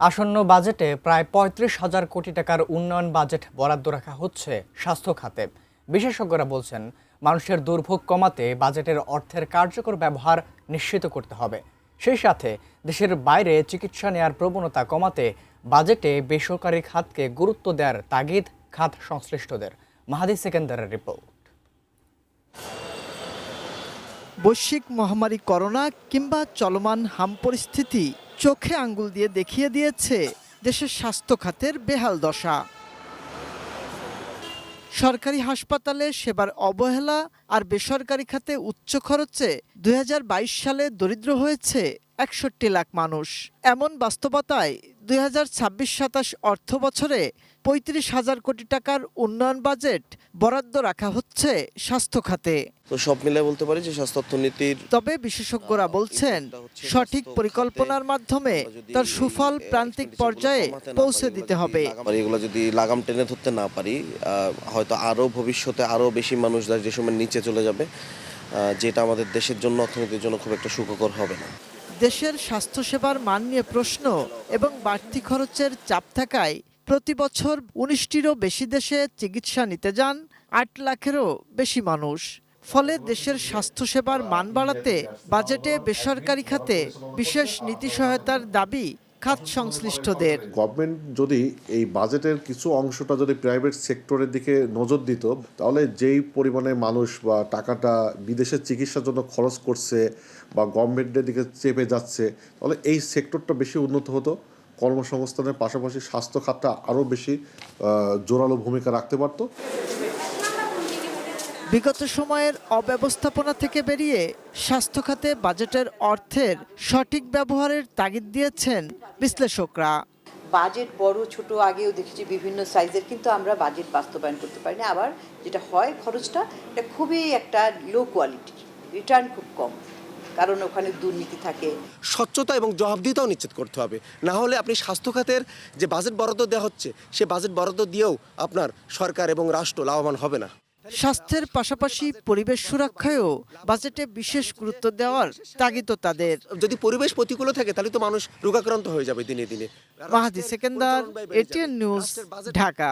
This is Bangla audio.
আসন্ন বাজেটে প্রায় ৩৫,০০০ কোটি টাকার উন্নয়ন বাজেট বরাদ্দ রাখা হচ্ছে স্বাস্থ্য খাতে। বিশেষজ্ঞরা বলছেন, মানুষের দুর্ভোগ কমাতে বাজেটের অর্থের কার্যকর ব্যবহার নিশ্চিত করতে হবে। সেই সাথে দেশের বাইরে চিকিৎসা নেয়ার প্রবণতা কমাতে বাজেটে বেসরকারি খাতকে গুরুত্ব দেওয়ার তাগিদ খাত সংশ্লিষ্টদের। মাহাদি সেকেন্দারের রিপোর্ট। বৈশ্বিক মহামারী করোনা কিংবা চলমান হাম পরিস্থিতি চোখে আঙ্গুল দিয়ে দেখিয়ে দিয়েছে দেশের স্বাস্থ্য খাতের বেহাল দশা। সরকারি হাসপাতালে সেবার অবহেলা আর বেসরকারি খাতে উচ্চ খরচে ২০২২ সালে দরিদ্র হয়েছে ৬১ লাখ মানুষ। এমন বাস্তবতায় ২০২৬-২৭ অর্থ বছরে ৩৫,০০০ কোটি টাকার উন্নয়ন বাজেট বরাদ্দ রাখা হচ্ছে স্বাস্থ্য খাতে। তো সব মিলে বলতে পারি যে স্বাস্থ্য অর্থনীতির তবে বিশেষজ্ঞরা বলছেন, সঠিক পরিকল্পনার মাধ্যমে তার সুফল প্রান্তিক পর্যায়ে পৌঁছে দিতে হবে। এগুলো যদি লাগাম টেনে ধরতে না পারি, হয়তো আরো ভবিষ্যতে আরো বেশি মানুষ যে সময় নিচে চলে যাবে, যেটা আমাদের দেশের জন্য, অর্থনীতির জন্য খুব একটা সুখকর হবে না। দেশের স্বাস্থ্যসেবার মান নিয়ে প্রশ্ন এবং বাড়তি খরচের চাপ থাকায় প্রতি বছর ১৯টিরও বেশি দেশে চিকিৎসা নিতে যান ৮ লাখেরও বেশি মানুষ। ফলে দেশের স্বাস্থ্যসেবার মান বাড়াতে বাজেটে বেসরকারি খাতে বিশেষ নীতি সহায়তার দাবি খাত সংশ্লিষ্টদের। গভর্নমেন্ট যদি এই বাজেটের কিছু অংশটা যদি প্রাইভেট সেক্টরের দিকে নজর দিত, তাহলে যেই পরিমাণে মানুষ বা টাকাটা বিদেশের চিকিৎসার জন্য খরচ করছে বা গভর্নমেন্টের দিকে চেপে যাচ্ছে, তাহলে এই সেক্টরটা বেশি উন্নত হতো। কর্মসংস্থানের পাশাপাশি স্বাস্থ্য খাতটা আরও বেশি জোরালো ভূমিকা রাখতে পারত। বিগত সময়ের অব্যবস্থাপনা থেকে বেরিয়ে স্বাস্থ্য খাতে বাজেটের অর্থের সঠিক ব্যবহারের তাগিদ দিয়েছেন বিশ্লেষকরা। বাজেট বড় ছোট আগেও দেখেছি বিভিন্ন সাইজের, কিন্তু আমরা বাজেট বাস্তবায়ন করতে পারি না। আবার যেটা হয়, খরচটা এটা খুবই একটা লো কোয়ালিটির, রিটার্ন খুব কম, কারণ ওখানে দুর্নীতি থাকে। স্বচ্ছতা এবং জবাবদিহিতাও নিশ্চিত করতে হবে, না হলে আপনি স্বাস্থ্য খাতের যে বাজেট বরাদ্দ দেওয়া হচ্ছে, সে বাজেট বরাদ্দ দিয়েও আপনার সরকার এবং রাষ্ট্র লাভবান হবে না। স্বাস্থ্যের পাশাপাশি পরিবেশ সুরক্ষায়ও বাজেটে বিশেষ গুরুত্ব দেওয়ার তাগিদ তাদের। যদি পরিবেশ প্রতিকূল থাকে, তাহলে তো মানুষ রোগাক্রান্ত হয়ে যাবে দিনে দিনে। মাহাদি সেকেন্দার, এটিএন নিউজ, ঢাকা।